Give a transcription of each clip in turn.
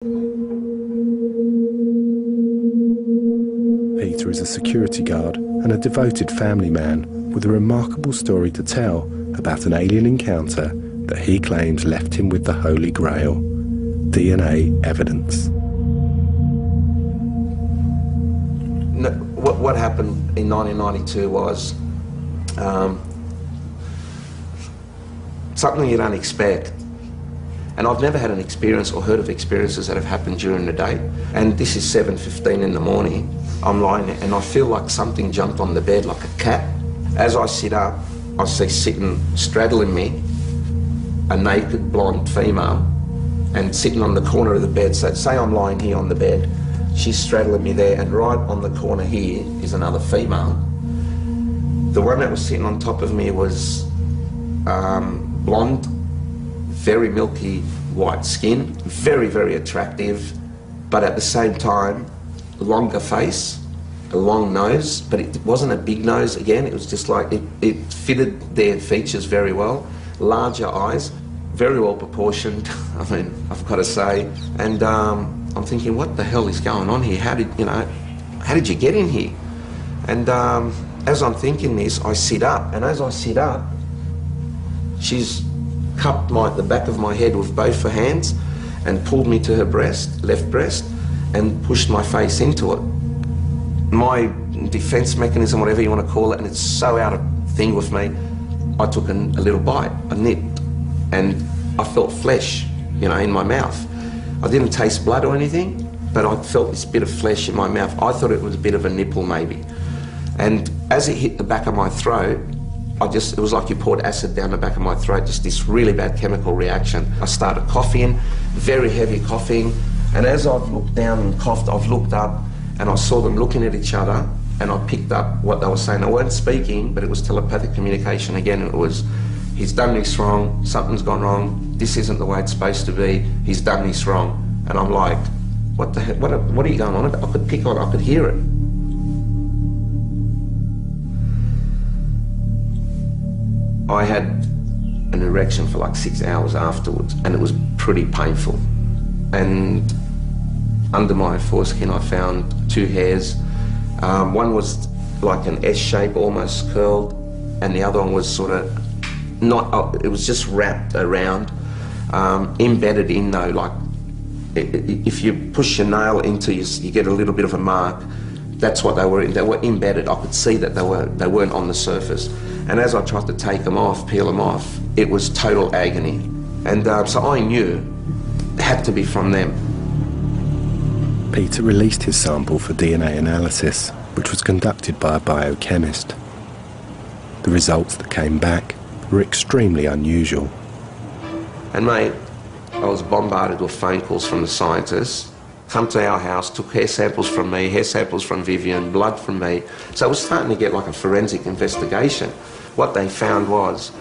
Peter is a security guard and a devoted family man with a remarkable story to tell about an alien encounter that he claims left him with the Holy Grail, DNA evidence. What happened in 1992 was something you don't expect. And I've never had an experience or heard of experiences that have happened during the day. And this is 7:15 in the morning. I'm lying there and I feel like something jumped on the bed like a cat. As I sit up, I see sitting, straddling me, a naked blonde female, and sitting on the corner of the bed. So say I'm lying here on the bed, she's straddling me there, and right on the corner here is another female. The one that was sitting on top of me was blonde, very milky white skin, very, very attractive, but at the same time, longer face, a long nose, but it wasn't a big nose again, it was just like, it fitted their features very well, larger eyes, very well proportioned, I mean, I've got to say, and I'm thinking, what the hell is going on here? How did you get in here? And as I'm thinking this, I sit up, and as I sit up, she's cupped the back of my head with both her hands and pulled me to her breast, left breast, and pushed my face into it. My defense mechanism, whatever you want to call it, and it's so out of thing with me, I took a little bite, a nip, and I felt flesh, in my mouth. I didn't taste blood or anything, but I felt this bit of flesh in my mouth. I thought it was a bit of a nipple maybe. And as it hit the back of my throat, it was like you poured acid down the back of my throat, just this really bad chemical reaction. I started coughing, very heavy coughing, and as I've looked down and coughed, I've looked up and I saw them looking at each other, and I picked up what they were saying. They weren't speaking, but it was telepathic communication again. It was, he's done this wrong, something's gone wrong, this isn't the way it's supposed to be, he's done this wrong. And I'm like, what the heck, what are you going on about? I could pick on it, I could hear it. I had an erection for like 6 hours afterwards, and it was pretty painful. And under my foreskin I found 2 hairs. One was like an S shape, almost curled, and the other one was sort of not, it was just wrapped around, embedded in though, like if you push your nail into you get a little bit of a mark. That's what they were embedded. I could see that they weren't on the surface. And as I tried to take them off, peel them off, it was total agony. And so I knew it had to be from them. Peter released his sample for DNA analysis, which was conducted by a biochemist. The results that came back were extremely unusual. And mate, I was bombarded with phone calls from the scientists. Come to our house, took hair samples from me, hair samples from Vivian, blood from me. So it was starting to get like a forensic investigation. What they found was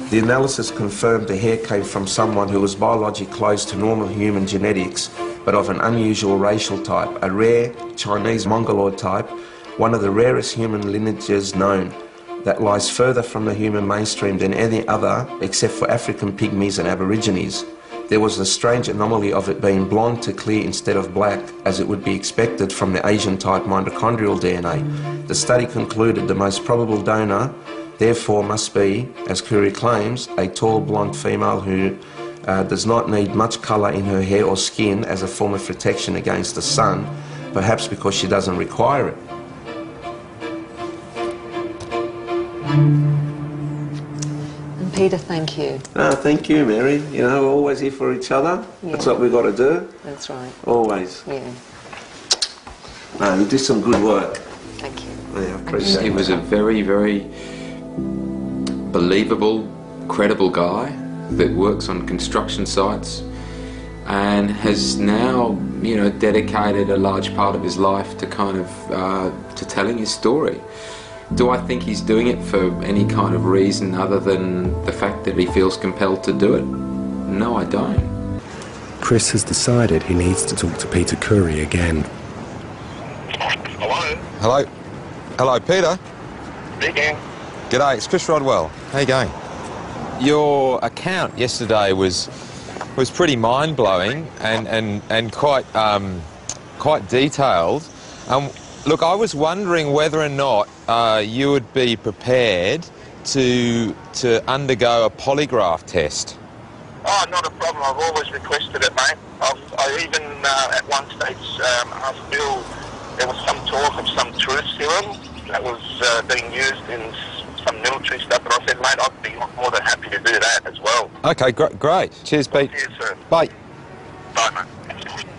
the analysis confirmed the hair came from someone who was biologically close to normal human genetics, but of an unusual racial type, a rare Chinese Mongoloid type, one of the rarest human lineages known, that lies further from the human mainstream than any other except for African pygmies and aborigines. There was a strange anomaly of it being blonde to clear instead of black, as it would be expected from the Asian type mitochondrial DNA. The study concluded the most probable donor therefore must be, as Curie claims, a tall blonde female who does not need much colour in her hair or skin as a form of protection against the sun, perhaps because she doesn't require it. And Peter, thank you. Thank you, Mary. We're always here for each other. Yeah. That's what we've got to do. That's right. Always. Yeah. You do some good work. Thank you. Yeah, I appreciate it. He was a very, very believable, credible guy that works on construction sites and has now, dedicated a large part of his life to to telling his story. Do I think he's doing it for any kind of reason other than the fact that he feels compelled to do it? No, I don't. Chris has decided he needs to talk to Peter Curie again. Hello? Hello? Hello, Peter? Speaking. G'day, it's Chris Rodwell. How you going? your account yesterday was pretty mind-blowing and quite quite detailed. Look, I was wondering whether or not you would be prepared to undergo a polygraph test. Oh, not a problem. I've always requested it, mate. I even at one stage asked Bill, there was some talk of some truth serum that was being used in some military stuff, but I said, mate, I'd be more than happy to do that as well. Okay, great. Cheers, Pete. Cheers, sir. Bye. Bye, mate.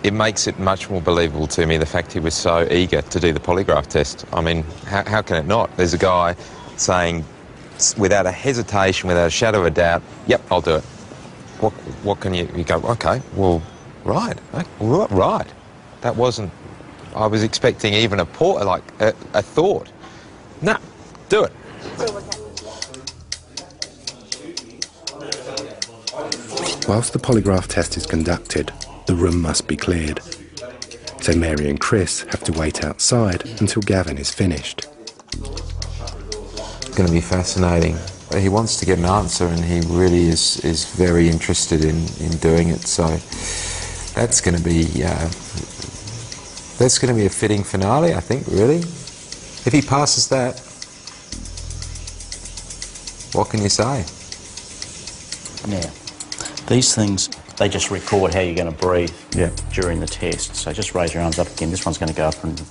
It makes it much more believable to me, the fact he was so eager to do the polygraph test. I mean, how can it not? There's a guy saying, without a hesitation, without a shadow of a doubt, yep, I'll do it. What can you go, okay, well, right. That wasn't, I was expecting even a thought. Nah, do it. Whilst the polygraph test is conducted, the room must be cleared. So Mary and Chris have to wait outside until Gavin is finished. It's going to be fascinating. He wants to get an answer, and he really is very interested in doing it. So that's going to be a fitting finale, I think. Really, if he passes that, what can you say? Now, these things, they just record how you're going to breathe during the test. So just raise your arms up again. This one's going to go up and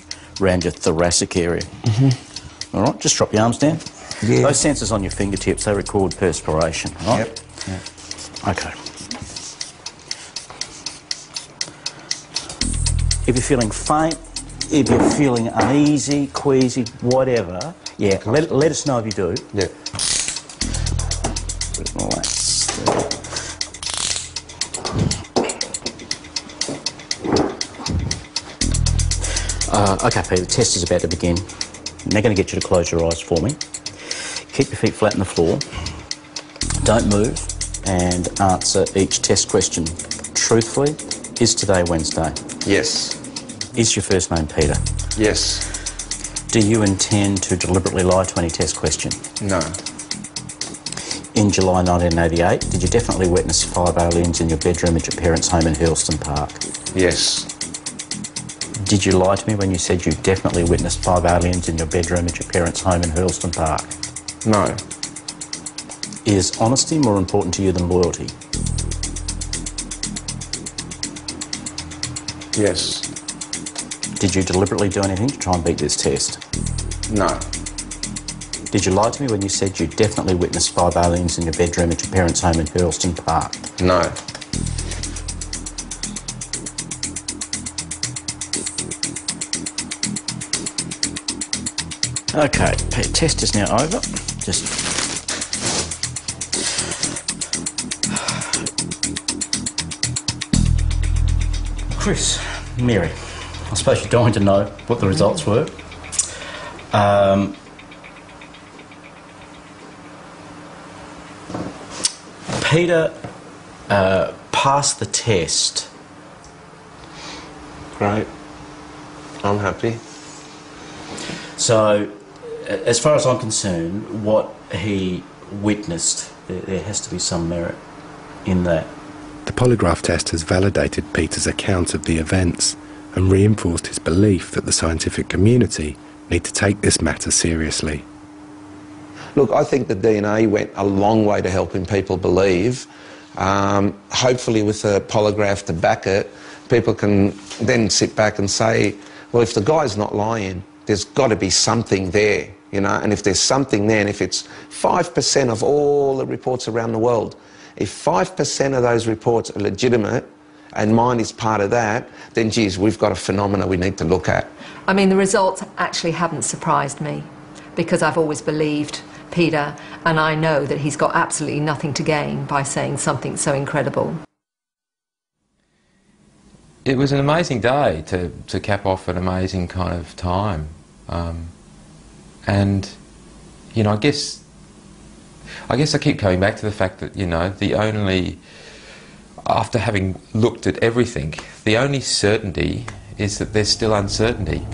around your thoracic area. All right, just drop your arms down. Yeah. Those sensors on your fingertips, they record perspiration, right? Yep. Okay. If you're feeling faint, if you're feeling uneasy, queasy, whatever, let us know if you do. Yeah. Relax. Okay, Peter, the test is about to begin. I'm now going to get you to close your eyes for me. Keep your feet flat on the floor. Don't move, and answer each test question truthfully. Is today Wednesday? Yes. Is your first name Peter? Yes. Do you intend to deliberately lie to any test question? No. In July 1988, did you definitely witness 5 aliens in your bedroom at your parents' home in Hurlston Park? Yes. Did you lie to me when you said you definitely witnessed 5 aliens in your bedroom at your parents' home in Hurlston Park? No. Is honesty more important to you than loyalty? Yes. Did you deliberately do anything to try and beat this test? No. Did you lie to me when you said you definitely witnessed 5 aliens in your bedroom at your parents' home in Hurlston Park? No. Okay, test is now over. Just Chris, Mary, I suppose you're dying to know what the results were. Peter passed the test. Great. I'm happy. So, as far as I'm concerned, what he witnessed, there has to be some merit in that. The polygraph test has validated Peter's account of the events and reinforced his belief that the scientific community need to take this matter seriously. Look, I think the DNA went a long way to helping people believe. Hopefully with a polygraph to back it, people can then sit back and say, well, if the guy's not lying, there's got to be something there, you know, and if there's something there, and if it's 5% of all the reports around the world, if 5% of those reports are legitimate and mine is part of that, then, geez, we've got a phenomena we need to look at. I mean, the results actually haven't surprised me because I've always believed Peter, and I know that he's got absolutely nothing to gain by saying something so incredible. It was an amazing day to cap off an amazing kind of time. And, you know, I guess I keep coming back to the fact that, you know, after having looked at everything, the only certainty is that there's still uncertainty.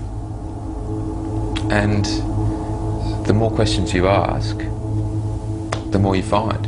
And the more questions you ask, the more you find.